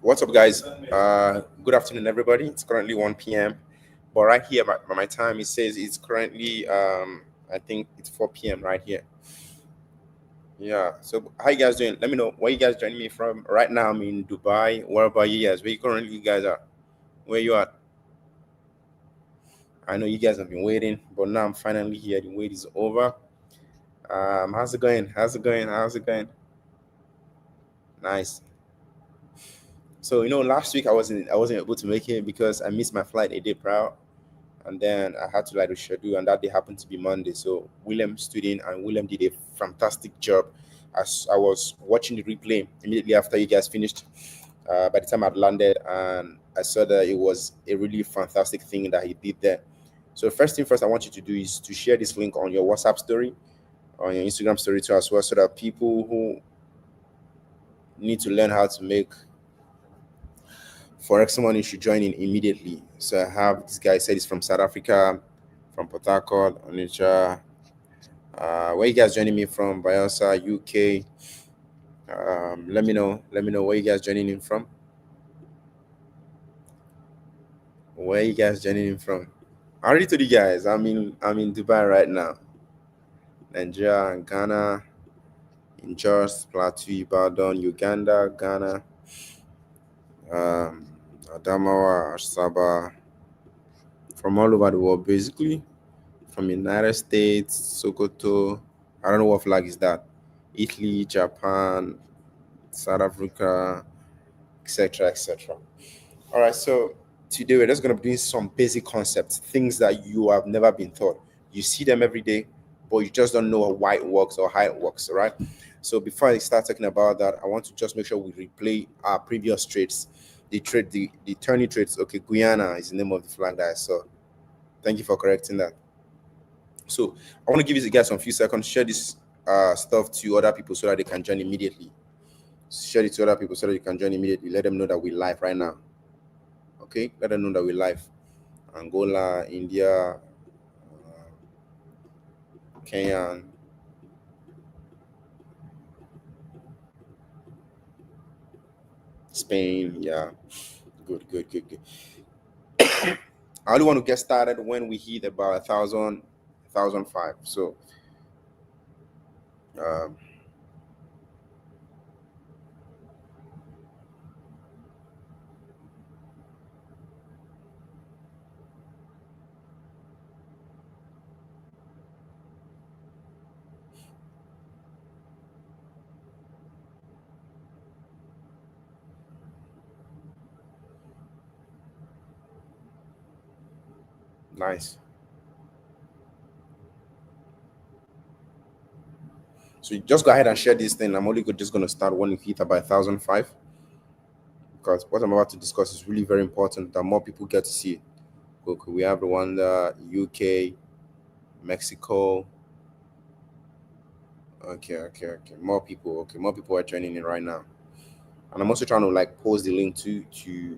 What's up, guys? Good afternoon, everybody. It's currently 1 p.m. But right here by my time, it says it's currently, I think it's 4 p.m. right here. Yeah. So, how you guys doing? Let me know where you guys joining me from. Right now, I'm in Dubai. Where about you guys? Where you guys are? Where you at? I know you guys have been waiting, but now I'm finally here. The wait is over. How's it going? How's it going? How's it going? Nice. So last week I wasn't able to make it because I missed my flight a day prior, and then I had to like reschedule, and that day happened to be Monday. So William stood in, and William did a fantastic job. As I was watching the replay immediately after you guys finished, by the time I'd landed, and I saw that it was a really fantastic thing that he did there. So first thing first, I want you to do is to share this link on your WhatsApp story, on your Instagram story too as well, so that people who need to learn how to make Forex money should join in immediately. So I have this guy said he's from South Africa, from Port Harcourt, Onitsha. Where you guys joining me from? Bayelsa, UK. Let me know. Let me know where you guys joining in from. Where you guys joining in from? I already told you guys. I'm in Dubai right now. Nigeria and Ghana, in Jos, Plateau, Ibadan, Uganda, Ghana, um, Adamawa, Asaba, from all over the world, basically. From United States, Sokoto. I don't know what flag is that. Italy, Japan, South Africa, etc., etc. All right, so today we're just going to be doing some basic concepts, things that you have never been taught. You see them every day, but you just don't know why it works or how it works. All right. So before I start talking about that, I want to just make sure we replay our previous trades. The tourney trades. Okay, Guyana is the name of the flag that I saw. Thank you for correcting that. So I want to give you guys some few seconds, share this stuff to other people so that they can join immediately. Share it to other people so that you can join immediately. Let them know that we're live right now. Okay, let them know that we're live. Angola, India, Kenya, Spain. Yeah, good, good, good, good. I only want to get started when we hit about 1,005. So, um, nice. So you just go ahead and share this thing. I'm only just going to start when we hit about 1,005 because what I'm about to discuss is really very important that more people get to see it. Okay, we have Rwanda, UK, Mexico. Okay. More people. Okay, more people are joining in right now. And I'm also trying to like post the link to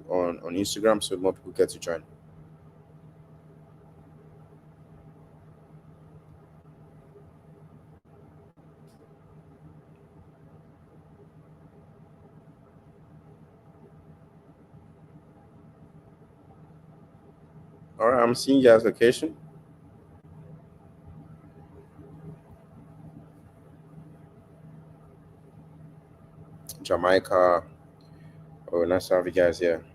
on Instagram so more people get to join. All right, I'm seeing you guys' location. Jamaica. Oh, nice to have you guys here.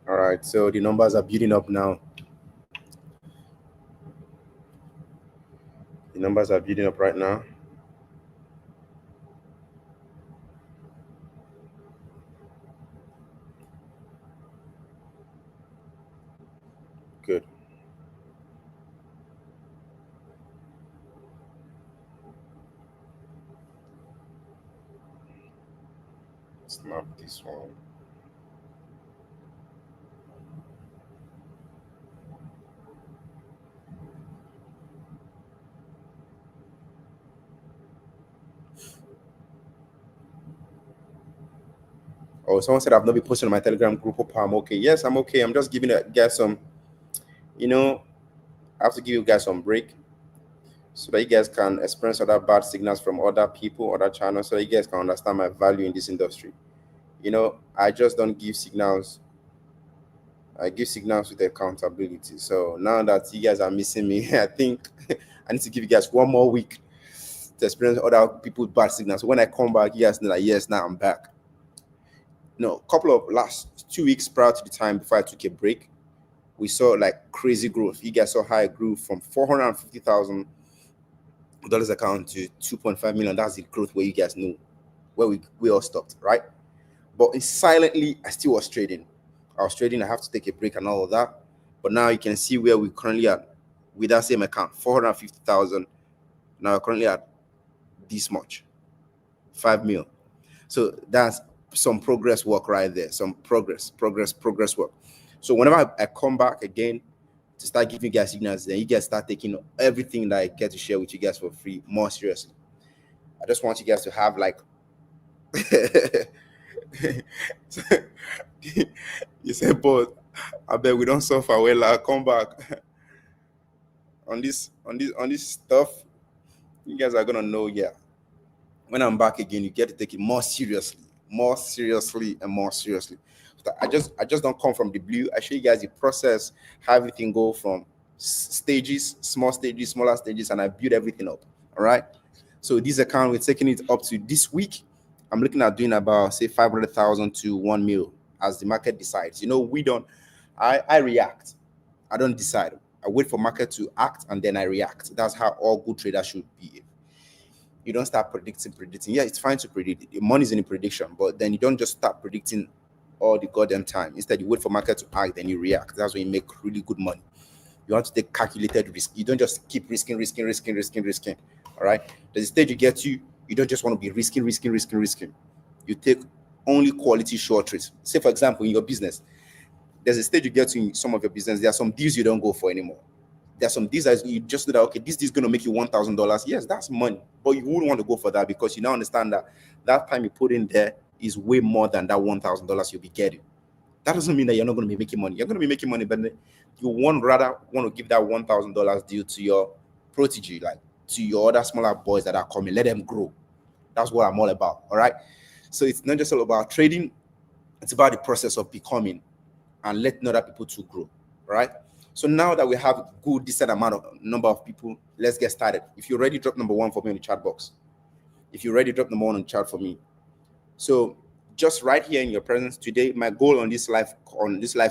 All right, so the numbers are building up now. The numbers are building up right now. Good. Snap this one. Oh, someone said I've not been posting on my Telegram group. Hope I'm okay. Yes, I'm okay. I'm just giving you guys some, you know, I have to give you guys some break so that you guys can experience other bad signals from other people, other channels, so that you guys can understand my value in this industry. I just don't give signals. I give signals with accountability. So now that you guys are missing me, I think I need to give you guys one more week to experience other people's bad signals. So when I come back, you guys know that yes, now I'm back. No, a couple of last 2 weeks prior to the time before I took a break, we saw like crazy growth. You guys saw how I grew from $450,000 account to 2.5 million. That's the growth where you guys know where we all stopped, right? But it's silently, I still was trading. I was trading, I have to take a break and all of that. But now you can see where we currently at with that same account, 450,000. Now we're currently at this much, 5 mil. So that's some progress work right there. Some progress work. So whenever I come back again to start giving you guys signals, then you guys start taking everything that I get to share with you guys for free more seriously. I just want you guys to have like you said, but I bet we don't suffer. Well, I'll come back on this stuff. You guys are gonna know, yeah. When I'm back again, you get to take it more seriously, and more seriously. So I just don't come from the blue. I show you guys the process, how everything go from stages, small stages, smaller stages, and I build everything up. All right. So this account, we're taking it up to this week. I'm looking at doing about say 500,000 to 1 mil as the market decides. We don't. I react. I don't decide. I wait for market to act and then I react. That's how all good traders should be. You don't start predicting. Yeah, it's fine to predict. The money's in the prediction, but then you don't just start predicting all the goddamn time. Instead, you wait for market to act, then you react. That's when you make really good money. You want to take calculated risk. You don't just keep risking. All right. There's a stage you get to. You don't just want to be risking. You take only quality short trades. Say, for example, in your business, there's a stage you get to in some of your business. There are some deals you don't go for anymore. There's some deals that you just know that okay, this is going to make you $1,000. Yes, that's money, but you wouldn't want to go for that because you now understand that that time you put in there is way more than that $1,000 you'll be getting. That doesn't mean that you're not going to be making money. You're going to be making money, but you rather want to give that $1,000 deal to your protege, like to your other smaller boys that are coming. Let them grow. That's what I'm all about. All right. So it's not just all about trading. It's about the process of becoming and letting other people to grow. Right. So now that we have a good decent amount of number of people, let's get started. If you already drop number one for me in the chat box, if you already drop number one in the chat for me, so just right here in your presence today, my goal on this live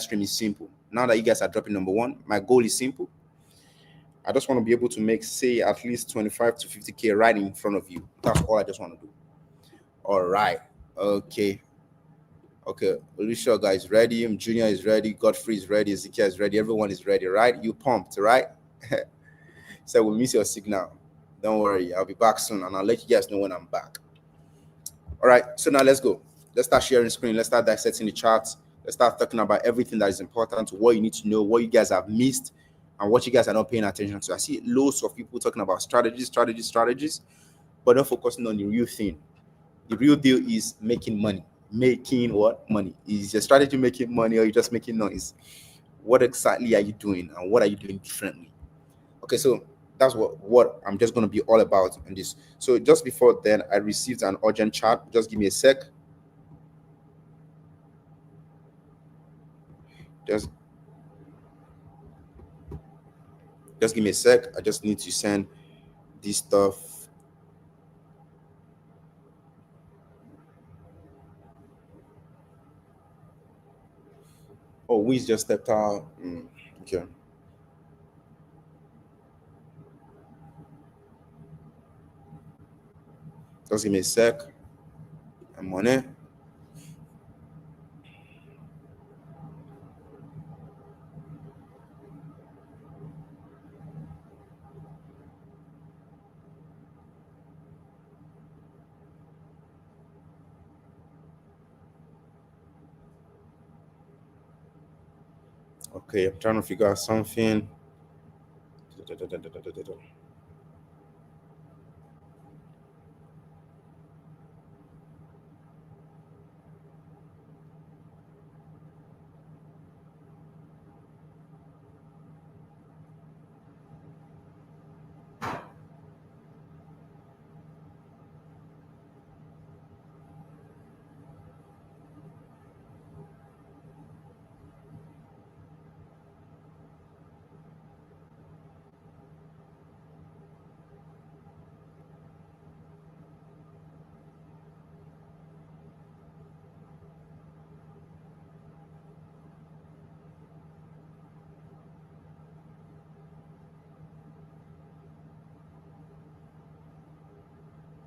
stream is simple. Now that you guys are dropping number one, my goal is simple. I just want to be able to make say at least 25 to 50K right in front of you. That's all I just want to do. All right. Okay. Okay, Alicia guys ready. Junior is ready. Godfrey is ready. Ezekiel is ready. Everyone is ready, right? You pumped, right? So we'll miss your signal. Don't worry, I'll be back soon, and I'll let you guys know when I'm back. All right, so now let's go. Let's start sharing screen. Let's start dissecting the charts. Let's start talking about everything that is important, what you need to know, what you guys have missed, and what you guys are not paying attention to. I see loads of people talking about strategies, but not focusing on the real thing. The real deal is making money. Making what money? Is your strategy making money, or are you just making noise? What exactly are you doing, and what are you doing differently? Okay, so that's what I'm just going to be all about in this. So just before then, I received an urgent chat. Just give me a sec. Just just give me a sec. I just need to send this stuff. Oh, Wiz just stepped out. Okay. Just give me a sec. I'm on it. Okay, I'm trying to figure out something.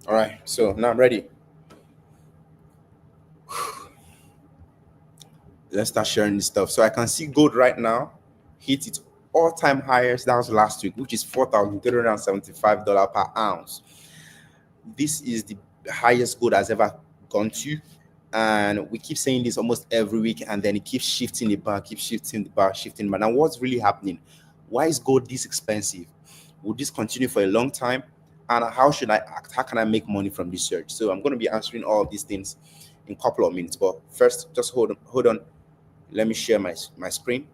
All right, so now I'm ready. Let's start sharing this stuff. So I can see gold right now hit its all-time highest. That was last week, which is $4,375 per ounce. This is the highest gold has ever gone to. And we keep saying this almost every week, and then it keeps shifting the bar, keeps shifting the bar, shifting the bar. Now, what's really happening? Why is gold this expensive? Will this continue for a long time? And how should I act? How can I make money from this search? So I'm going to be answering all of these things in a couple of minutes. But first, just hold on. Let me share my screen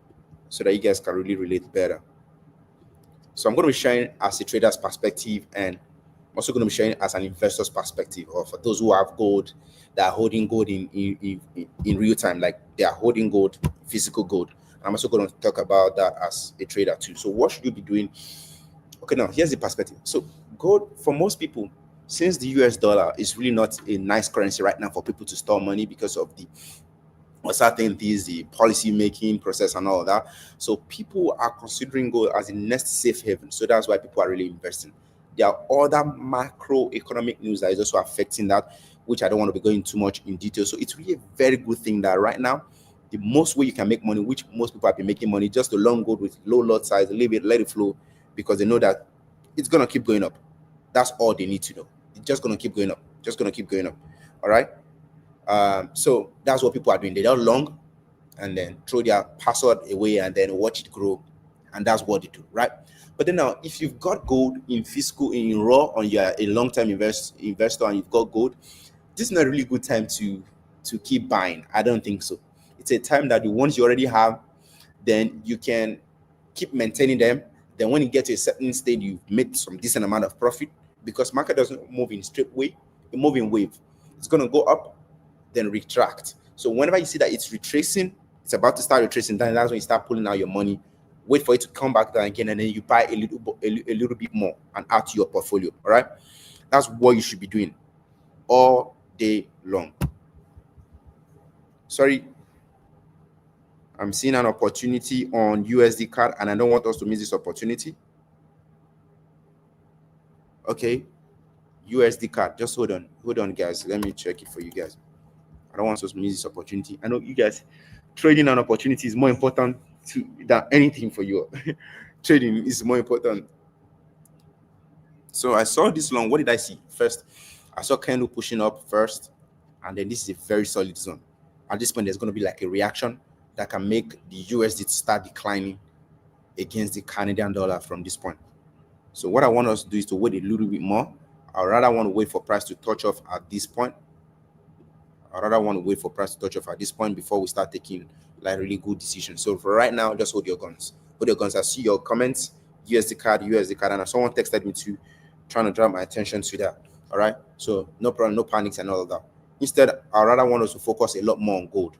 so that you guys can really relate better. So I'm going to be sharing as a trader's perspective, and I'm also going to be sharing as an investor's perspective, or for those who have gold that are holding gold in real time, like they are holding gold, physical gold. I'm also going to talk about that as a trader too. So what should you be doing? Okay, now here's the perspective. So gold, for most people, since the US dollar is really not a nice currency right now for people to store money because of the uncertainties, the policy making process, and all of that. So people are considering gold as the next safe haven. So that's why people are really investing. There are other macroeconomic news that is also affecting that, which I don't want to be going too much in detail. So it's really a very good thing that right now, the most way you can make money, which most people have been making money, just to long gold with low lot size, leave it, let it flow, because they know that it's gonna keep going up. That's all they need to know. It's just gonna keep going up. Just gonna keep going up. All right. So that's what people are doing. They don't long and then throw their password away and then watch it grow. And that's what they do, right? But then now, if you've got gold in physical, in raw, on you're a long-term investor and you've got gold, this is not a really good time to keep buying. I don't think so. It's a time that the ones you already have, then you can keep maintaining them. Then when you get to a certain stage, you've made some decent amount of profit, because market doesn't move in straight way, it moves in wave. It's gonna go up, then retract. So whenever you see that it's retracing, it's about to start retracing, then that's when you start pulling out your money, wait for it to come back down again, and then you buy a little bit more and add to your portfolio. All right, that's what you should be doing all day long. Sorry, I'm seeing an opportunity on USD card, and I don't want us to miss this opportunity. Okay, USD card. Just hold on, guys. Let me check it for you guys. I don't want us to miss this opportunity. I know you guys, trading an opportunity is more important than anything for you. Trading is more important. So I saw this long. What did I see? First, I saw candle pushing up first, and then this is a very solid zone. At this point, there's going to be like a reaction that can make the USD start declining against the Canadian dollar from this point. So what I want us to do is to wait a little bit more. I rather want to wait for price to touch off at this point. I rather want to wait for price to touch off at this point before we start taking like really good decisions. So for right now, just hold your guns. Hold your guns. I see your comments, USD card, and someone texted me to trying to draw my attention to that. All right. So no problem, no panics and all of that. Instead, I rather want us to focus a lot more on gold,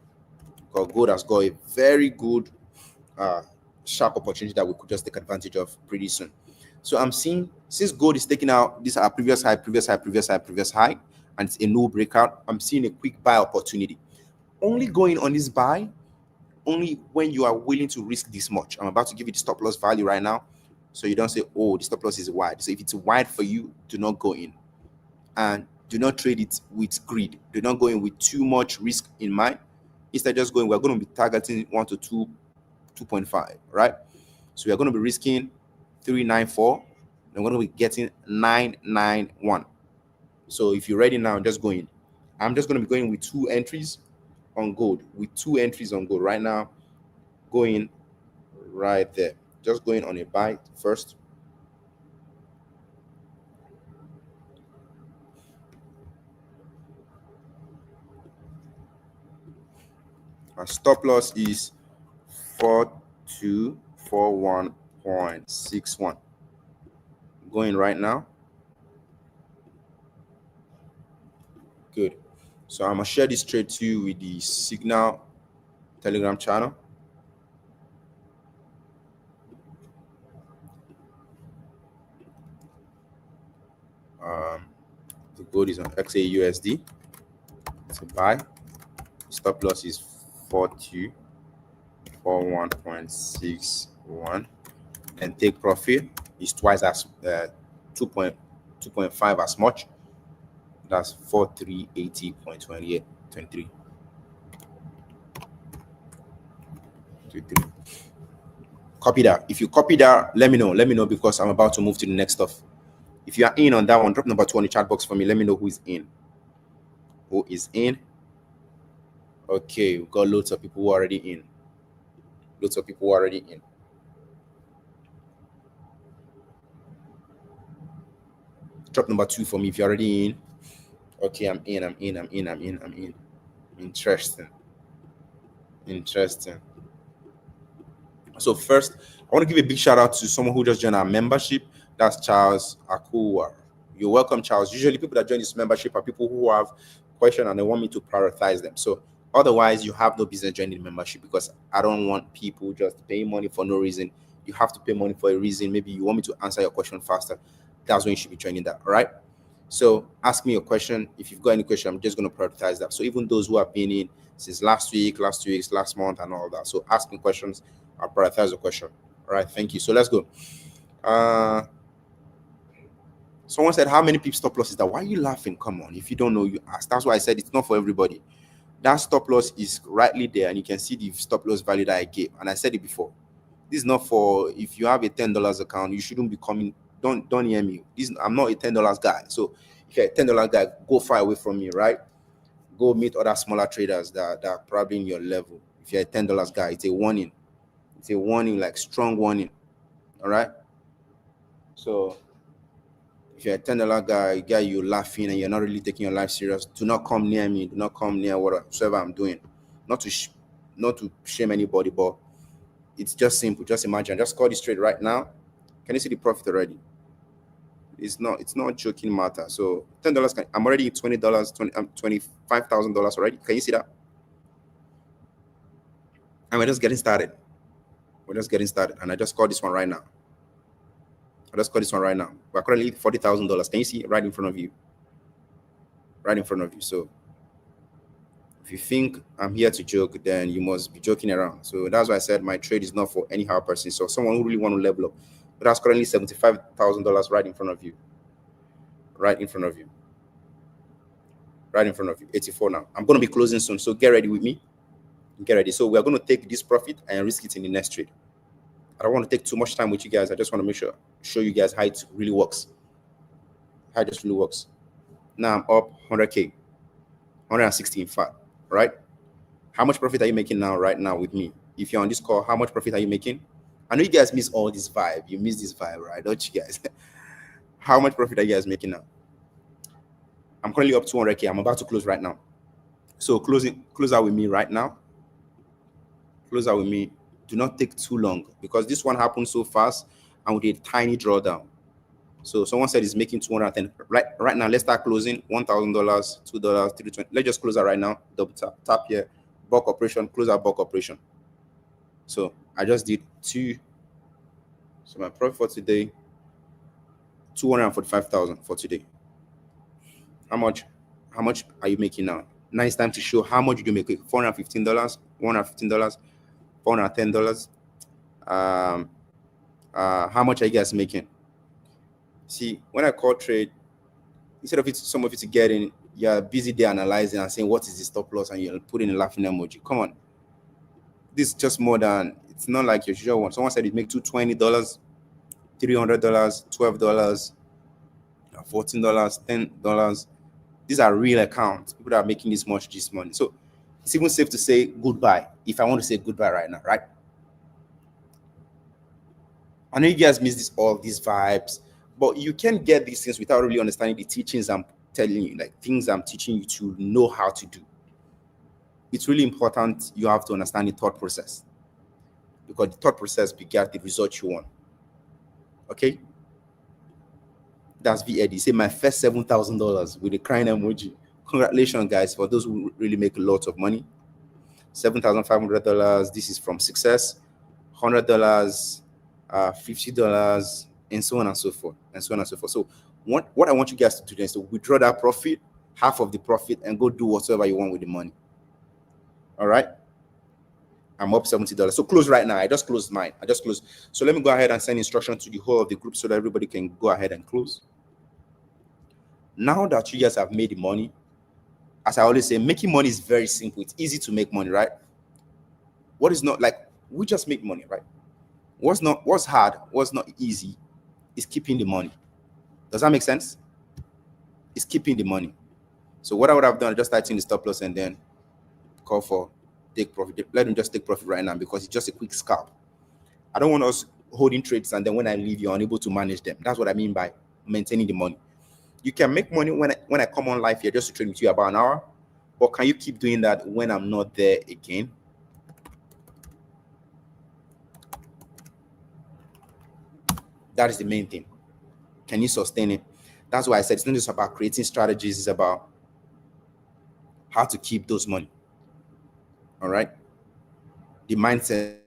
because gold has got a very good uh sharp opportunity that we could just take advantage of pretty soon. So I'm seeing, since gold is taking out this our previous high, previous high, and it's a no breakout, I'm seeing a quick buy opportunity. Only going on this buy only when you are willing to risk this much. I'm about to give you the stop loss value right now, so you don't say, oh, the stop loss is wide. So if it's wide for you, do not go in, and do not trade it with greed. Do not go in with too much risk in mind. Instead, just going, we're going to be targeting 1 to 2, 2.5, right? So we're going to be risking 394, and we're going to be getting 991. So if you're ready now, just go in. I'm just going to be going with 2 entries on gold, right now. Going right there. Just going on a buy first. My stop loss is 4241.61. Going right now. Good. So I'm gonna share this trade to you with the Signal Telegram channel. The gold is on XAUSD. It's a buy. Stop loss is 4241.61. And take profit is twice as 2.5 as much. That's 4380.23. Copy that. If you copy that, let me know. Let me know, because I'm about to move to the next stuff. If you are in on that one, drop number 2 on the chat box for me. Let me know who is in. Who is in? Okay, we've got loads of people who are already in. Loads of people who are already in. Drop number 2 for me if you're already in. Okay, I'm in. Interesting. So first, I want to give a big shout out to someone who just joined our membership. That's Charles Akuwa. You're welcome, Charles. Usually people that join this membership are people who have questions and they want me to prioritize them. So otherwise, you have no business joining the membership, because I don't want people just paying money for no reason. You have to pay money for a reason. Maybe you want me to answer your question faster. That's when you should be joining that. All right. So ask me your question. If you've got any question, I'm just going to prioritize that. So even those who have been in since last week, last 2 weeks, last month, and all that. So ask me questions. I'll prioritize the question. All right. Thank you. So let's go. Someone said, how many pip stop loss is that? Why are you laughing? Come on. If you don't know, you ask. That's why I said it's not for everybody. That stop loss is rightly there, and you can see the stop loss value that I gave. And I said it before. This is not for, if you have a $10 account, you shouldn't be coming. Don't hear me. I'm not a $10 guy. So if you're a $10 guy, go far away from me, right? Go meet other smaller traders that are probably in your level. If you're a $10 guy, it's a warning. It's a warning, like strong warning. All right. So if you're a $10 guy, you're laughing and you're not really taking your life serious, do not come near me. Do not come near whatsoever I'm doing. Not to shame anybody, but it's just simple. Just imagine. Just call this trade right now. Can you see the profit already? It's not joking matter. So $10. I'm already $20, $25,000 already. Can you see that? And we're just getting started. And I just called this one right now. We're currently $40,000. Can you see it right in front of you? So if you think I'm here to joke, then you must be joking around. So that's why I said my trade is not for anyhow person. So someone who really want to level up. But that's currently $75,000 right in front of you. 84 now. I'm going to be closing soon. So get ready with me. So we're going to take this profit and risk it in the next trade. I don't want to take too much time with you guys. I just want to show you guys how it really works. Now I'm up 100K, 160 in fact, right? How much profit are you making now, right now with me? If you're on this call, how much profit are you making? I know you guys miss all this vibe. You miss this vibe, right? Don't you guys? How much profit are you guys making now? I'm currently up 200K. I'm about to close right now. So close out with me right now. Close out with me. Do not take too long, because this one happened so fast and with a tiny drawdown. So someone said it's making 210. Right now, let's start closing. $1,000, $2, $320. Let's just close out right now. Double tap here. Bulk operation. Close out bulk operation. So I just did 2. So my profit for today, 245,000 for today. How much are you making now? Now it's time to show how much you make. $415, $115, $410. How much are you guys making? See, when I call trade, instead of some of it to get in, you're busy there analyzing and saying what is the stop loss, and you're putting a laughing emoji. Come on, this is just more than, it's not like your usual one. Someone said it make $220, $300, $12, $14, $10. These are real accounts. People that are making this money. So it's even safe to say goodbye if I want to say goodbye right now, right? I know you guys miss this all these vibes, but you can get these things without really understanding the teachings I'm telling you, like things I'm teaching you to know how to do. It's really important you have to understand the thought process, because the thought process begets the result you want. Okay? That's VAD. Say my first $7,000 with a crying emoji. Congratulations, guys, for those who really make lots of money. $7,500. This is from success. $100, $50, and so on and so forth, and so on and so forth. So, what I want you guys to do is to withdraw that profit, half of the profit, and go do whatever you want with the money. All right. I'm up $70. So close right now. I just closed mine. I just closed. So let me go ahead and send instruction to the whole of the group so that everybody can go ahead and close. Now that you guys have made the money, as I always say, making money is very simple. It's easy to make money, right? What is not like we just make money, right? What's hard, what's not easy is keeping the money. Does that make sense? It's keeping the money. So what I would have done, just type in the stop loss and then call for take profit. Let them just take profit right now because it's just a quick scalp. I don't want us holding trades and then when I leave, you're unable to manage them. That's what I mean by maintaining the money. You can make money when I come on live here just to trade with you about an hour, but can you keep doing that when I'm not there again? That is the main thing. Can you sustain it? That's why I said it's not just about creating strategies, it's about how to keep those money. All right? The mindset.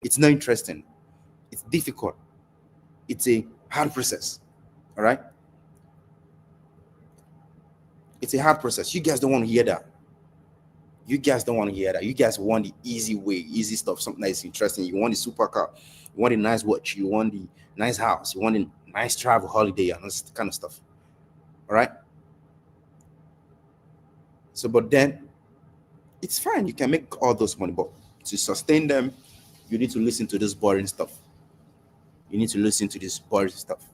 It's not interesting. It's difficult. It's a hard process. All right? It's a hard process. You guys don't want to hear that. You guys don't want to hear that. You guys want the easy way, easy stuff, something that is interesting. You want the supercar, you want a nice watch, you want the nice house, you want a nice travel holiday, and this kind of stuff. All right. So, but then it's fine. You can make all those money, but to sustain them, you need to listen to this boring stuff. You need to listen to this boring stuff.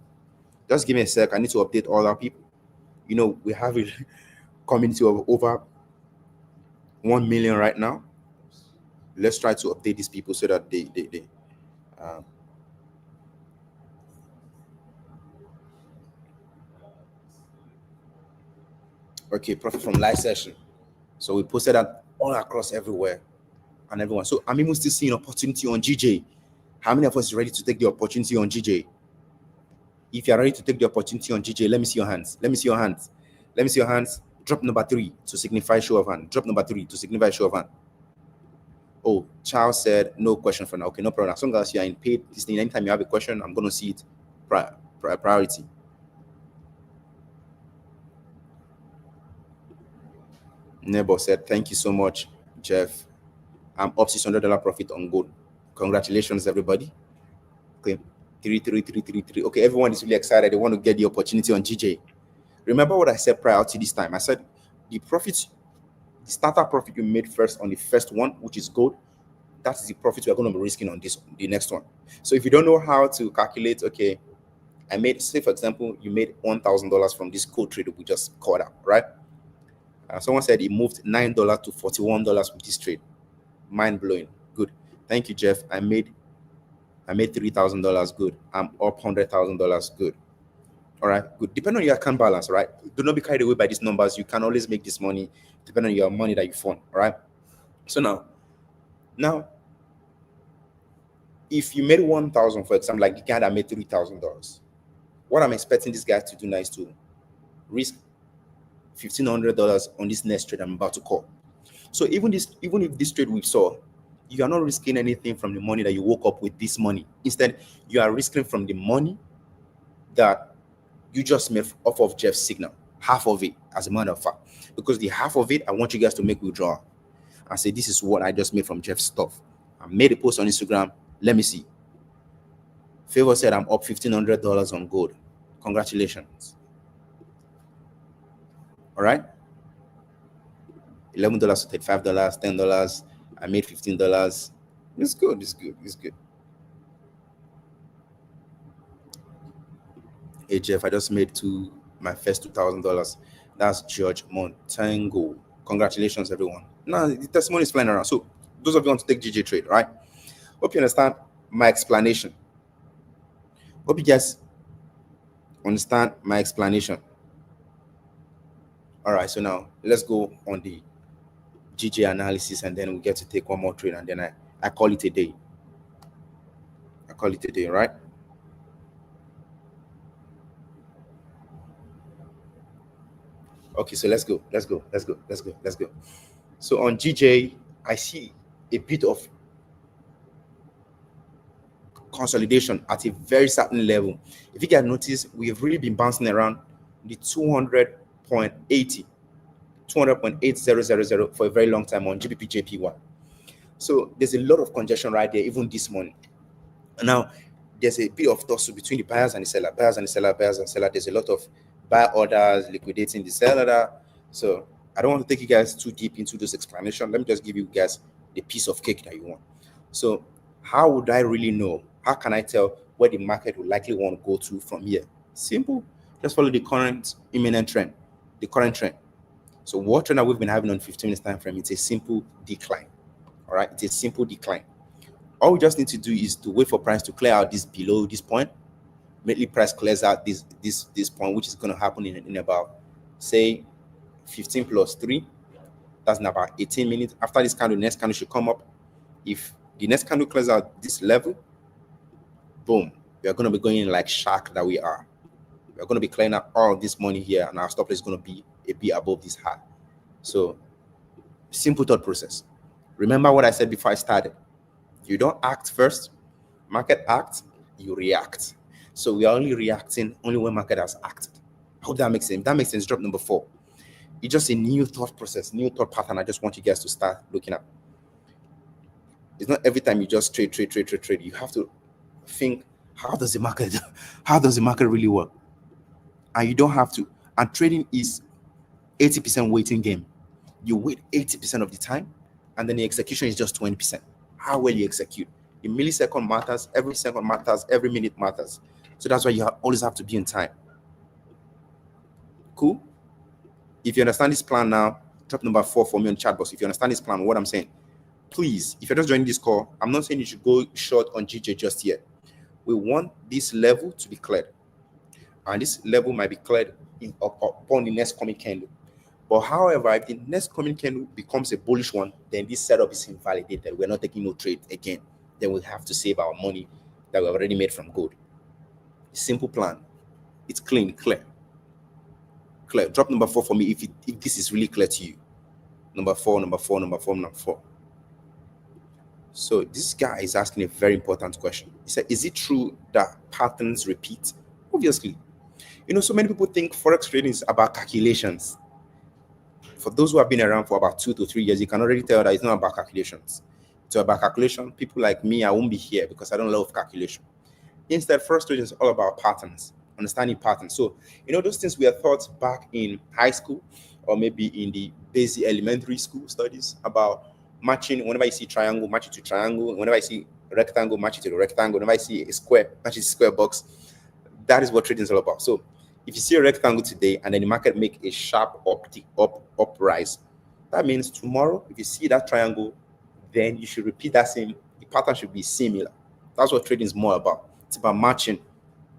Just give me a sec. I need to update all our people. You know, we have a community of over 1 million right now. Let's try to update these people so that they um, okay, profit from live session. So we posted that all across everywhere and everyone. So I'm even still seeing opportunity on GJ. How many of us is ready to take the opportunity on GJ? If you're ready to take the opportunity on GJ, let me see your hands. Let me see your hands. Let me see your hands. Drop number 3 to signify show of hand. Drop number 3 to signify show of hand. Oh, Charles said no question for now. Okay, no problem. As long as you're in paid listening, anytime you have a question, I'm going to see it priority. Nebo said, thank you so much, Jeff. I'm up $600 profit on gold. Congratulations, everybody. Okay, 33333. Okay, everyone is really excited. They want to get the opportunity on GJ. Remember what I said prior to this time? I said the profits, the starter profit you made first on the first one, which is gold, that is the profit we're going to be risking on the next one. So if you don't know how to calculate, okay, I made, say for example, you made $1,000 from this gold trade we just called out, right? Someone said it moved $9 to $41 with this trade. Mind blowing. Good. Thank you, Jeff. I made $3,000. Good. I'm up $100,000. Good. All right. Good. Depending on your account balance, right? Do not be carried away by these numbers. You can always make this money depending on your money that you fund. All right. So now, if you made 1,000, for example, like the guy that made $3,000, what I'm expecting this guy to do now is to risk $1,500 on this next trade I'm about to call. So even if this trade we saw, you are not risking anything from the money that you woke up with this money. Instead, you are risking from the money that you just made off of Jeff's signal, half of it, as a matter of fact. Because the half of it, I want you guys to make withdrawal. I say, this is what I just made from Jeff's stuff. I made a post on Instagram. Let me see. Favor said I'm up $1,500 on gold. Congratulations. All right. $11 to $35, $10. I made $15. It's good. It's good. It's good. Hey Jeff, I just made my first $2,000. That's George Montango. Congratulations, everyone. Now the testimony is flying around. So Those of you want to take GJ trade, right? Hope you understand my explanation. Hope you guys understand my explanation. All right, so now let's go on the GJ analysis, and then we get to take one more trade, and then I call it a day. I call it a day, right? Okay, so let's go. Let's go. Let's go. Let's go. Let's go. So on GJ, I see a bit of consolidation at a very certain level. If you guys notice, we have really been bouncing around the 200.80, 200.8000 for a very long time on GBP JPY. So there's a lot of congestion right there, even this morning. Now, there's a bit of tussle between the buyers and the seller, buyers and the seller, buyers and seller. There's a lot of buy orders liquidating the seller. So I don't want to take you guys too deep into this explanation. Let me just give you guys the piece of cake that you want. So how would I really know? How can I tell where the market would likely want to go to from here? Simple. Just follow the current imminent trend, the current trend. So what trend that we've been having on 15 minutes time frame? It's a simple decline. All right, it's a simple decline. All we just need to do is to wait for price to clear out this below this point. Immediately price clears out this point, which is going to happen in about, say, 15 plus 3. That's in about 18 minutes. After this candle, the next candle should come up. If the next candle clears out this level, boom, we are going to be going in like shark that we are. We are going to be clearing out all this money here, and our stop loss is going to be a bit above this high. So simple thought process. Remember what I said before I started. You don't act first. Market acts, you react. So we are only reacting only when market has acted. I hope that makes sense. If that makes sense, drop number 4. It's just a new thought process, new thought pattern. I just want you guys to start looking at. It's not every time you just trade. You have to think, how does the market really work? And you don't have to. And trading is 80% waiting game. You wait 80% of the time, and then the execution is just 20%. How well you execute. The millisecond matters, every second matters, every minute matters. So that's why you always have to be in time. Cool? If you understand this plan now, drop number 4 for me on chat box. If you understand this plan, what I'm saying, please, if you're just joining this call, I'm not saying you should go short on GJ just yet. We want this level to be cleared. And this level might be cleared upon the next coming candle. But however, if the next coming candle becomes a bullish one, then this setup is invalidated. We're not taking no trade again. Then we have to save our money that we already made from gold. Simple plan. It's clean, clear. Drop number 4 for me if this is really clear to you. Number 4. So this guy is asking a very important question. He said, is it true that patterns repeat? Obviously. So many people think Forex trading is about calculations. For those who have been around for about 2 to 3 years, you can already tell that it's not about calculations. It's about calculation. People like me, I won't be here because I don't love calculation. Instead, Forex trading is all about patterns, understanding patterns. So, those things we are taught back in high school or maybe in the basic elementary school studies about matching. Whenever I see triangle, match it to triangle. Whenever I see rectangle, match it to the rectangle. Whenever I see a square, match it to square box. That is what trading is all about. So if you see a rectangle today and then the market make a sharp uprise, that means tomorrow, if you see that triangle, then you should repeat that the pattern should be similar. That's what trading is more about. It's about matching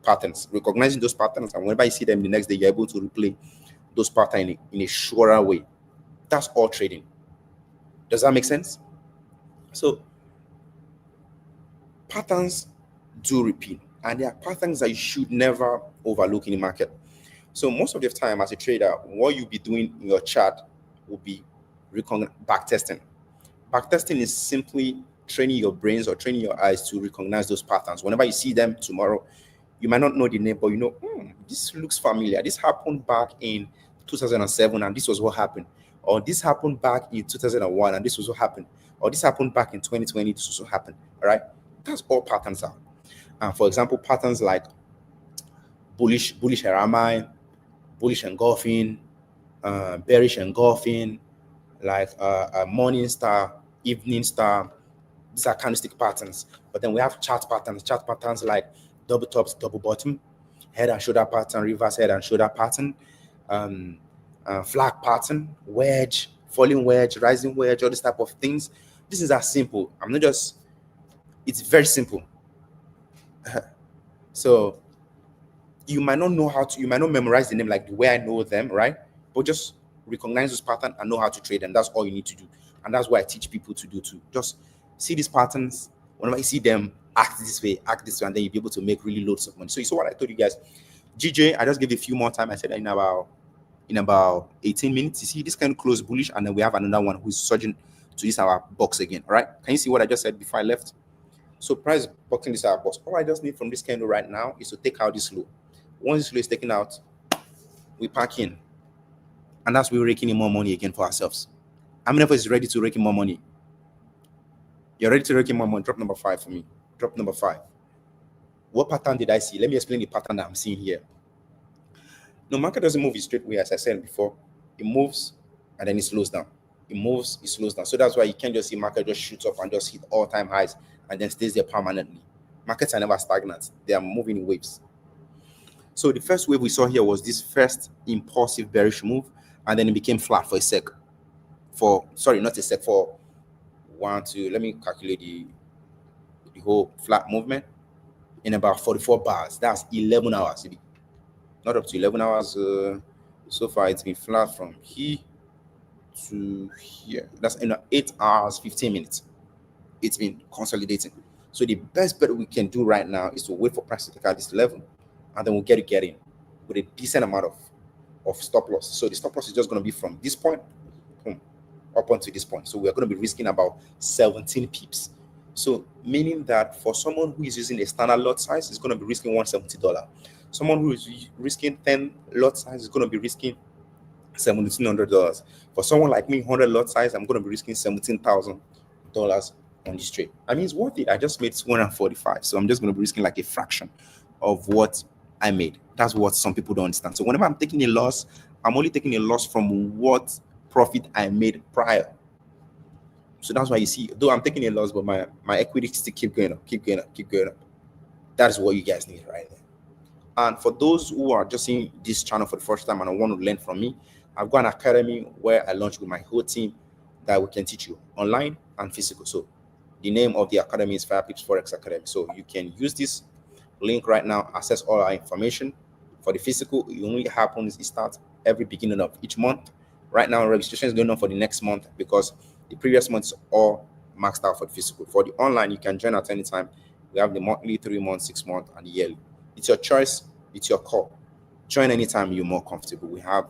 patterns, recognizing those patterns, and whenever you see them the next day, you're able to replay those patterns in a surer way. That's all trading. Does that make sense? So patterns do repeat, and there are patterns that you should never overlook in the market. So most of the time as a trader, what you'll be doing in your chart will be backtesting. Backtesting is simply training your brains or training your eyes to recognize those patterns. Whenever you see them tomorrow, you might not know the name, but this looks familiar. This happened back in 2007 and this was what happened. Or this happened back in 2001 and this was what happened. Or this happened back in 2020, this was what happened. All right? That's all patterns are. For example, patterns like bullish RMI, bullish engulfing, bearish engulfing, like morning star, evening star. These are candlestick patterns. But then we have chart patterns like double tops, double bottom, head and shoulder pattern, reverse head and shoulder pattern, flag pattern, wedge, falling wedge, rising wedge, all these type of things. This is as simple. I'm not just. It's very simple. So you might not know how to. You might not memorize the name like the way I know them, right? But just recognize this pattern and know how to trade them. That's all you need to do, and that's what I teach people to do too. Just see these patterns. Whenever you see them, act this way, and then you'll be able to make really loads of money. So you saw what I told you guys. GJ, I just gave you a few more time. I said that in about 18 minutes. You see, this can close bullish, and then we have another one who's surging to this our box again. All right. Can you see what I just said before I left? So price boxing this our box. All I just need from this candle right now is to take out this low. Once this low is taken out, we pack in. And that's we're raking in more money again for ourselves. How many of us is ready to rake in more money? You're ready to rake in more money. Drop number 5 for me. Drop number 5. What pattern did I see? Let me explain the pattern that I'm seeing here. No, market doesn't move in straight way, as I said before. It moves and then it slows down. It moves, it slows down. So that's why you can't just see market just shoots up and just hit all-time highs and then stays there permanently. Markets are never stagnant. They are moving in waves. So the first wave we saw here was this first impulsive bearish move, and then it became flat for a sec. For 1, 2, let me calculate the whole flat movement in about 44 bars. That's 11 hours. Not up to 11 hours. So far, it's been flat from here to here. That's in 8 hours, 15 minutes. It's been consolidating. So the best bet we can do right now is to wait for price to take out this level, and then we'll get in with a decent amount of stop loss. So the stop loss is just going to be from this point up onto this point. So we're going to be risking about 17 pips. So meaning that for someone who is using a standard lot size, is going to be risking $170. Someone who is risking 10 lot size is going to be risking $1,700. For someone like me, 100 lot size, I'm going to be risking $17,000 on this trade. I mean, it's worth it. I just made 245, so I'm just going to be risking like a fraction of what I made. That's what some people don't understand. So whenever I'm taking a loss, I'm only taking a loss from what profit I made prior. So that's why you see, though I'm taking a loss, but my equity still keep going up. That is what you guys need right there. And for those who are just seeing this channel for the first time and I want to learn from me, I've got an academy where I launch with my whole team that we can teach you online and physical. So the name of the academy is Firepips Forex Academy. So you can use this link right now, access all our information. For the physical, it only happens, it starts every beginning of each month. Right now, registration is going on for the next month because the previous months all maxed out for the physical. For the online, you can join at any time. We have the monthly, 3 months, 6 months, and the yearly. It's your choice. It's your call. Join anytime you're more comfortable. We have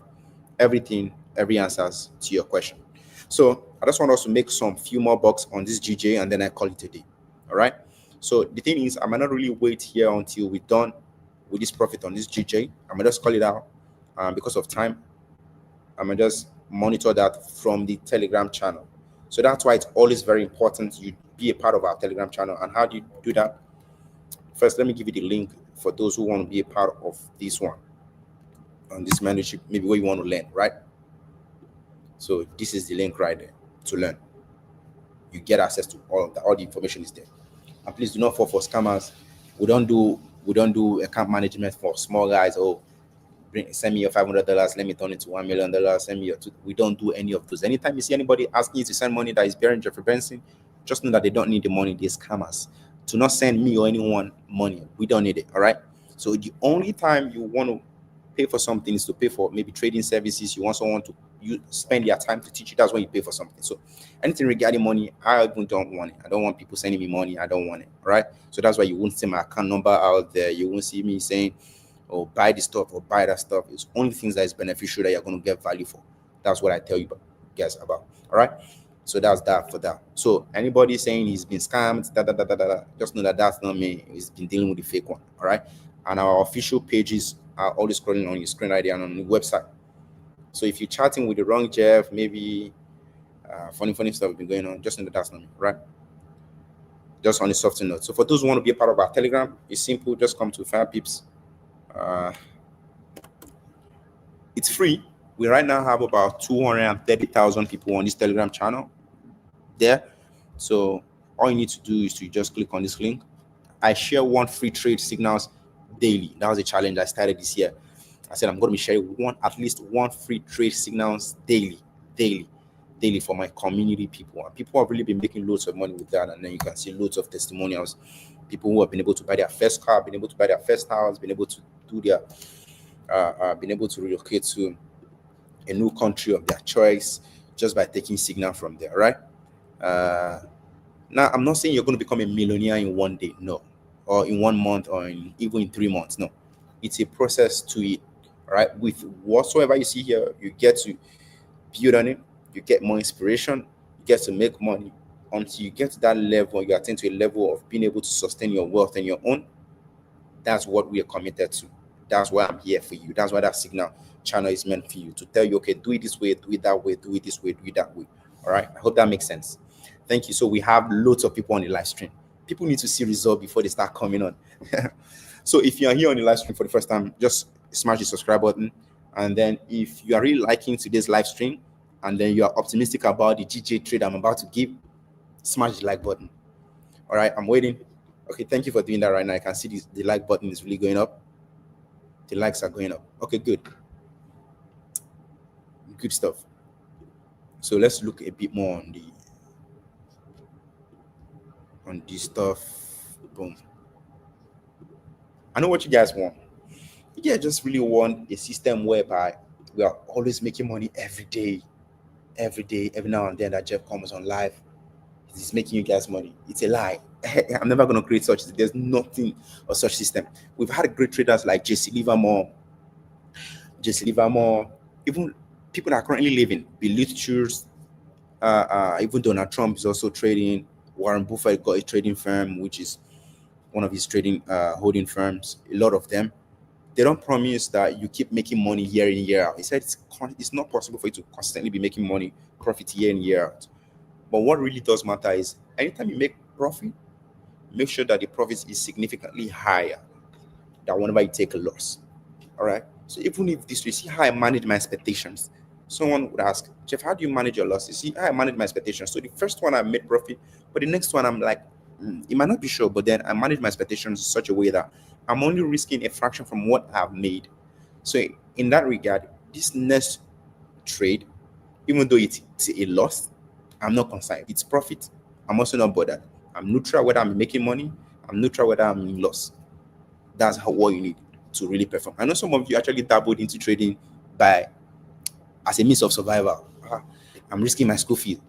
everything, every answers to your question. So I just want us to make some few more bucks on this GJ, and then I call it a day. All right. So the thing is, I might not really wait here until we're done with this profit on this GJ. I might just call it out because of time. I might just monitor that from the Telegram channel. So that's why it's always very important you be a part of our Telegram channel. And how do you do that? First, let me give you the link for those who want to be a part of this one, on this membership, maybe where you want to learn, right? So this is the link right there to learn. You get access to all of that. All the information is there. And please do not fall for scammers. We don't do account management for small guys. Oh, send me your $500. Let me turn it to $1 million. Send me your we don't do any of those. Anytime you see anybody asking you to send money that is bearing Jeffrey Benson, just know that they don't need the money. They're scammers. Do not send me or anyone money. We don't need it. All right. So the only time you want to pay for something is to pay for maybe trading services. You want someone to spend their time to teach you. That's when you pay for something. So anything regarding money, I even don't want it. I don't want people sending me money. I don't want it. All right. So that's why you won't see my account number out there. You won't see me saying, or buy this stuff or buy that stuff. It's only things that is beneficial that you're going to get value for. That's what I tell you guys about. All right. So that's that for that. So anybody saying he's been scammed, just know that that's not me. He's been dealing with the fake one. All right. And our official pages are always scrolling on your screen right there and on the website. So if you're chatting with the wrong Jeff, maybe funny stuff been going on, just know that that's not me. Right. Just on a soft note. So for those who want to be a part of our Telegram, it's simple. Just come to Firepips. It's free. We right now have about 230,000 people on this Telegram channel there. So all you need to do is to just click on this link. I share one free trade signals daily. That was a challenge I started this year. I said I'm going to be sharing at least one free trade signals daily. daily for my community people, and people have really been making loads of money with that. And then you can see loads of testimonials, people who have been able to buy their first car, been able to buy their first house, been able to do their been able to relocate to a new country of their choice just by taking signal from there, right? uh, Now, I'm not saying you're going to become a millionaire in one day, no, or in 1 month, or even in 3 months, no. It's a process to it, right? With whatsoever you see here, you get to build on it, you get more inspiration, you get to make money until you get to that level, you attain to a level of being able to sustain your wealth on your own. That's what we are committed to. That's why I'm here for you. That's why that signal channel is meant for you, to tell you, okay, do it this way, do it that way, do it this way, do it that way. All right. I hope that makes sense. Thank you. So we have loads of people on the live stream. People need to see results before they start coming on. So if you are here on the live stream for the first time, just smash the subscribe button. And then if you are really liking today's live stream, and then you are optimistic about the GJ trade I'm about to give, smash the like button. All right, I'm waiting. Okay, thank you for doing that right now. I can see the like button is really going up. The likes are going up. Okay, good. Good stuff. So let's look a bit more on this stuff. Boom. I know what you guys want. You guys just really want a system whereby we are always making money every day, every now and then that Jeff comes on live. He's making you guys money. It's a lie. I'm never going to create such. There's nothing of such system. We've had great traders like Jesse Livermore, even people that are currently living, Bill Lutchers, even Donald Trump is also trading. Warren Buffett got a trading firm, which is one of his trading holding firms. A lot of them, they don't promise that you keep making money year in, year out. He said it's not possible for you to constantly be making money, profit year in, year out. But what really does matter is anytime you make profit, make sure that the profit is significantly higher than whenever you take a loss. All right. So even if this, you see how I manage my expectations. Someone would ask, Jeff, how do you manage your losses? See how I manage my expectations. So the first one I made profit, but the next one I'm like, it might not be sure, but then I manage my expectations in such a way that I'm only risking a fraction from what I've made. So in that regard, this next trade, even though it's a loss, I'm not concerned. It's profit. I'm also not bothered. I'm neutral whether I'm making money. I'm neutral whether I'm in loss. That's what you need to really perform. I know some of you actually dabbled into trading by as a means of survival. I'm risking my school fee.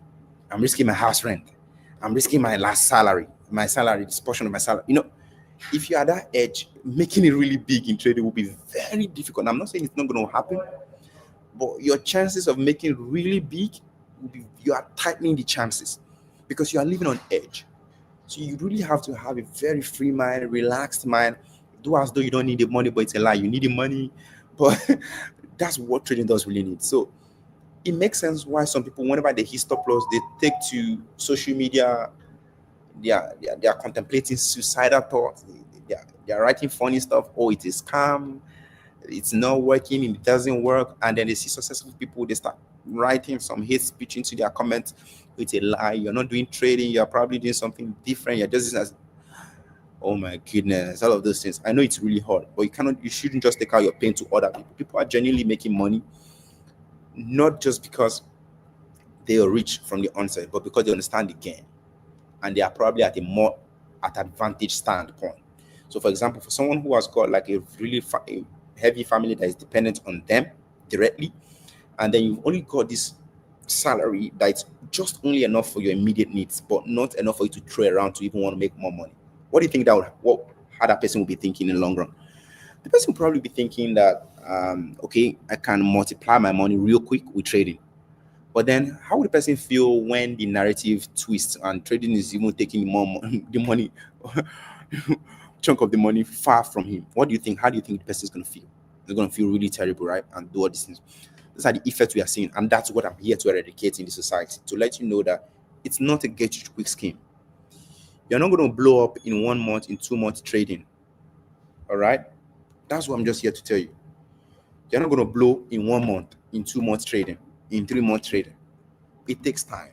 I'm risking my house rent. I'm risking my last salary, this portion of my salary. If you are that edge, making it really big in trading will be very difficult. I'm not saying it's not going to happen, but your chances of making it really big you are tightening the chances because you are living on edge. So you really have to have a very free mind, relaxed mind. Do as though you don't need the money, but it's a lie. You need the money, but that's what trading does really need. So it makes sense why some people, whenever they hit stop loss, they take to social media. They are contemplating suicidal thoughts. They are writing funny stuff. Oh, it is scam. It's not working. It doesn't work. And then they see successful people. They start writing some hate speech into their comments. It's a lie. You're not doing trading. You're probably doing something different. You're just as, oh my goodness, all of those things. I know it's really hard, but you shouldn't just take out your pain to other people. People are genuinely making money, not just because they are rich from the onset, but because they understand the game, and they are probably at a more advantage standpoint. So, for example, for someone who has got like a really a heavy family that is dependent on them directly, and then you've only got this salary that's just only enough for your immediate needs, but not enough for you to throw around to even want to make more money. What do you think how that person will be thinking in the long run? The person will probably be thinking that, okay, I can multiply my money real quick with trading. But then, how would the person feel when the narrative twists and trading is even taking more the money, chunk of the money far from him? What do you think? How do you think the person is going to feel? They're going to feel really terrible, right? And do all these things. Those are the effects we are seeing, and that's what I'm here to eradicate in the society, to let you know that it's not a get-rich-quick scheme. You're not going to blow up in 1 month, in 2 months trading. All right? That's what I'm just here to tell you. You're not going to blow in 1 month, in 2 months trading, in 3 months trading. It takes time.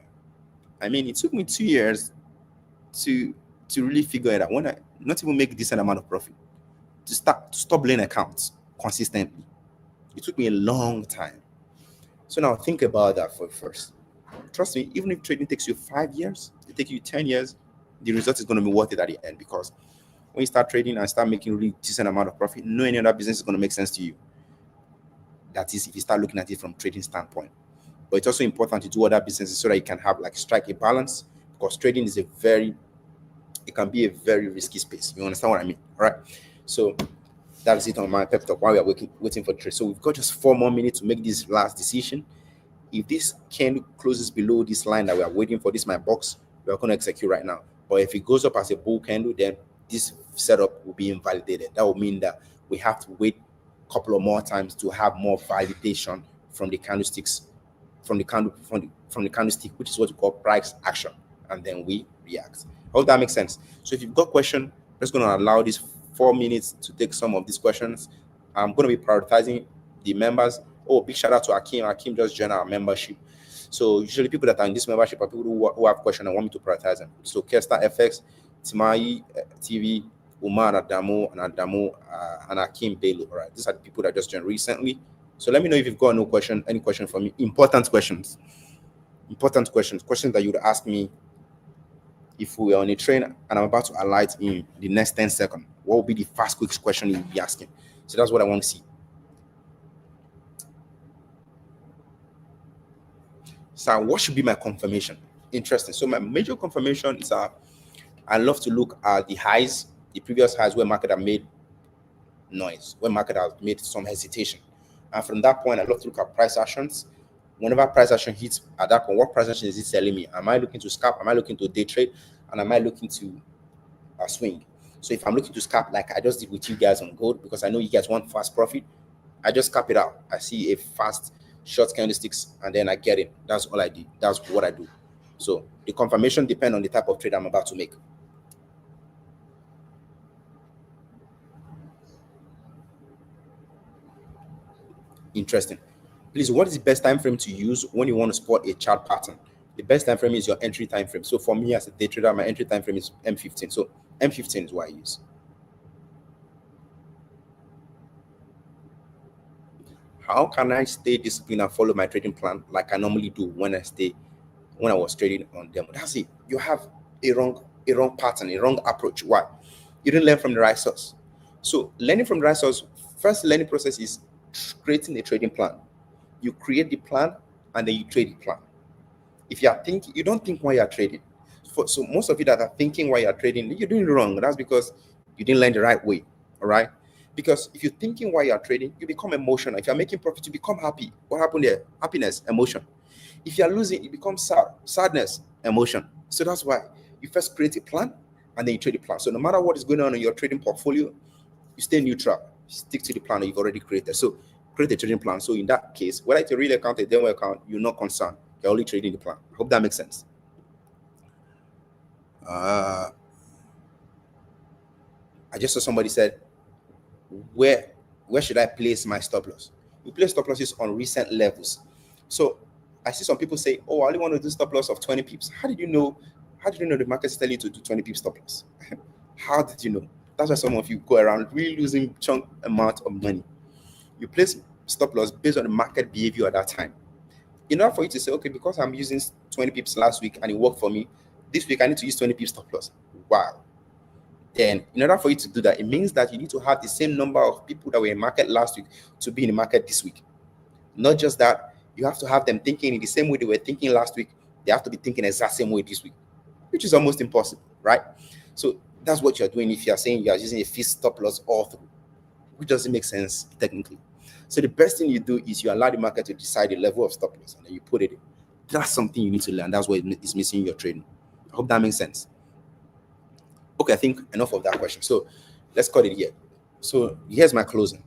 I mean, it took me 2 years to really figure it out. When I not even make a decent amount of profit, to stop laying accounts consistently. It took me a long time. So now think about that for first. Trust me, even if trading takes you 5 years, it takes you 10 years, the result is going to be worth it at the end, because when you start trading and start making really decent amount of profit, no any other business is going to make sense to you. That is, if you start looking at it from trading standpoint. But it's also important to do other businesses so that you can have like strike a balance, because trading is it can be a very risky space. You understand what I mean? All right. So that's it on my pep talk while we are waiting for trade. So we've got just 4 more minutes to make this last decision. If this candle closes below this line that we are waiting for, this is my box, we are going to execute right now. But if it goes up as a bull candle, then this setup will be invalidated. That will mean that we have to wait a couple of more times to have more validation from the candlesticks, from the candlestick, which is what we call price action, and then we react. I hope that makes sense. So if you've got question, I'm just going to allow these 4 minutes to take some of these questions. I'm going to be prioritizing the members. Oh, big shout out to Akim. Akim just joined our membership. So usually people that are in this membership are people who have questions and want me to prioritize them. So Kesta FX, Timai TV, Umar and Adamu, and Akim Bello. All right, these are the people that just joined recently. So let me know if you've got any question for me. Important questions that you would ask me if we are on a train and I'm about to alight in the next 10 seconds. What will be the first quick question you'll be asking? So that's what I want to see. So what should be my confirmation? Interesting. So my major confirmation is I love to look at the highs, the previous highs where market have made noise, where market has made some hesitation. And from that point, I love to look at price actions. Whenever price action hits at that point, what price action is it telling me? Am I looking to scalp? Am I looking to day trade? And am I looking to swing? So if I'm looking to scalp, like I just did with you guys on gold, because I know you guys want fast profit, I just cap it out. I see a fast short candlesticks and then I get it. That's all I did. That's what I do. So the confirmation depends on the type of trade I'm about to make. Interesting. Please, what is the best time frame to use when you want to spot a chart pattern? The best time frame is your entry time frame. So for me as a day trader, my entry time frame is M15. So M15 is what I use. How can I stay disciplined and follow my trading plan like I normally do when I was trading on demo? That's it. You have a wrong pattern, a wrong approach. Why? You didn't learn from the right source. So learning from the right source, first learning process is creating a trading plan. You create the plan and then you trade the plan. If you are thinking, you don't think while you are trading. So most of you that are thinking while you are trading, you're doing it wrong. That's because you didn't learn the right way. All right. Because if you're thinking while you are trading, you become emotional. If you're making profit, you become happy. What happened there? Happiness, emotion. If you're losing, it becomes sad, sadness, emotion. So that's why you first create a plan and then you trade the plan. So no matter what is going on in your trading portfolio, you stay neutral. Stick to the plan that you've already created. So create a trading plan. So in that case, whether it's a real account, a demo account, you're not concerned. You're only trading the plan. I hope that makes sense. Uh, I just saw somebody said, where where should I place my stop loss? You place stop losses on recent levels. So I see some people say, oh, I only want to do stop loss of 20 pips. How did you know? How did you know the market's telling you to do 20 pips stop loss? How did you know? That's why some of you go around really losing chunk amount of money. You place stop loss based on the market behavior at that time. In order for you to say, okay, because I'm using 20 pips last week and it worked for me, this week I need to use 20 pips stop loss. Wow. Then, in order for you to do that, it means that you need to have the same number of people that were in market last week to be in the market this week. Not just that, you have to have them thinking in the same way they were thinking last week. They have to be thinking the exact same way this week, which is almost impossible, right? So that's what you're doing if you're saying you're using a fixed stop loss all through, which doesn't make sense technically. So the best thing you do is you allow the market to decide the level of stop loss and then you put it in. That's something you need to learn. That's what is missing in your trading. I hope that makes sense. Okay, I think enough of that question. So let's cut it here. So here's my closing.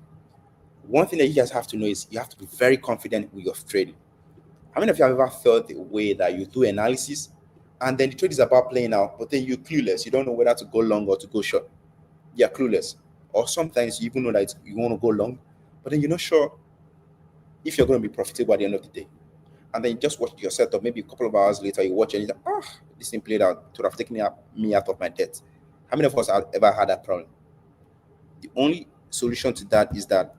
One thing that you guys have to know is you have to be very confident with your trading. How many of you have ever felt the way that you do analysis and then the trade is about playing out, but then you're clueless. You don't know whether to go long or to go short. You're clueless. Or sometimes you even know that you want to go long, but then you're not sure if you're going to be profitable at the end of the day. And then you just watch your setup. Maybe a couple of hours later, you watch and you're like, this thing played out. It would have taken me out of my debt. How many of us have ever had that problem? The only solution to that is that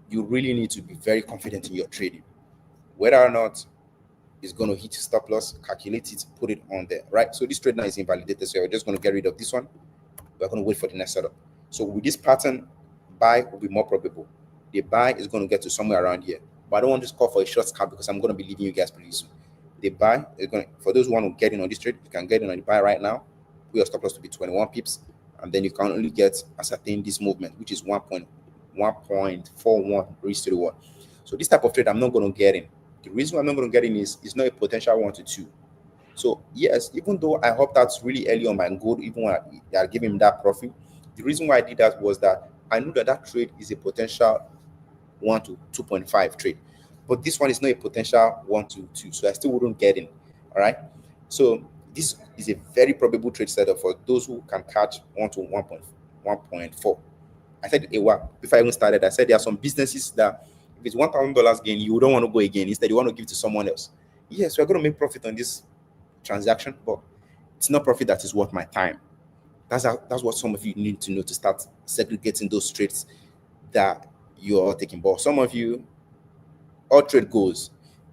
you really need to be very confident in your trading. Whether or not It's going to hit stop loss, calculate it, put it on there, right? So this trade now is invalidated, so we're just going to get rid of this one. We're going to wait for the next setup. So with this pattern, buy will be more probable. The buy is going to get to somewhere around here, but I don't want to call for a short scalp because I'm going to be leaving you guys pretty soon. The buy is going to, for those who want to get in on this trade, you can get in on the buy right now. Put your stop loss to be 21 pips, and then you can only get ascertain this movement, which is 1.41 raised to the 1. So this type of trade I'm not going to get in. The reason why I'm not going to get in is it's not a potential 1 to 2. So yes, even though I hope that's really early on my goal, even when I gave him that profit, the reason why I did that was that I knew that that trade is a potential 1 to 2.5 trade, but this one is not a potential 1 to 2, so I still wouldn't get in. All right. So this is a very probable trade setup for those who can catch 1 to 1.4. I said a while before I even started. I said there are some businesses that if it's $1,000 gain, you don't want to go again. Instead, you want to give to someone else. Yes, we're going to make profit on this transaction, but it's not profit that is worth my time. That's what some of you need to know to start segregating those trades that you're taking. But some of you, all trade goes.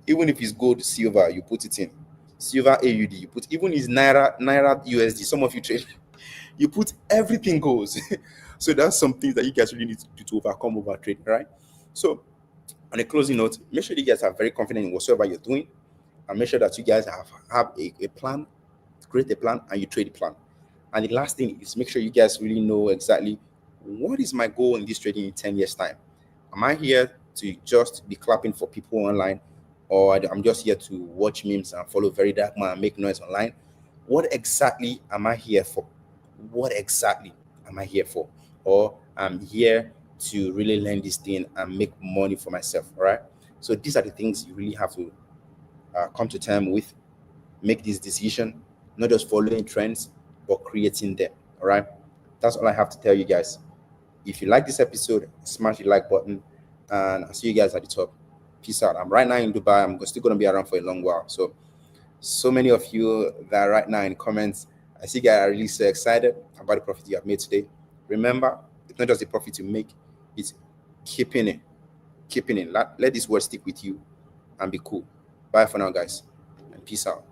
Even if it's gold, silver, you put it in. Silver AUD, you put, even is Naira USD. Some of you trade, you put, everything goes. So that's some things that you guys really need to do to overcome over trade, right? So on a closing note, make sure you guys are very confident in whatsoever you're doing, and make sure that you guys have a plan, create a plan, and you trade the plan. And the last thing is make sure you guys really know exactly what is my goal in this trading in 10 years time. Am I here to just be clapping for people online, or I'm just here to watch memes and follow very dark man and make noise online? What exactly am I here for? What exactly am I here for? Or I'm here to really learn this thing and make money for myself. All right. So these are the things you really have to come to terms with. Make this decision, not just following trends, but creating them. All right. That's all I have to tell you guys. If you like this episode, smash the like button, and I'll see you guys at the top. Peace out. I'm right now in Dubai. I'm still going to be around for a long while. So many of you that are right now in comments, I see you guys are really so excited about the profit you have made today. Remember, it's not just the profit you make, it's keeping it. Keeping it. Let this word stick with you and be cool. Bye for now, guys, and peace out.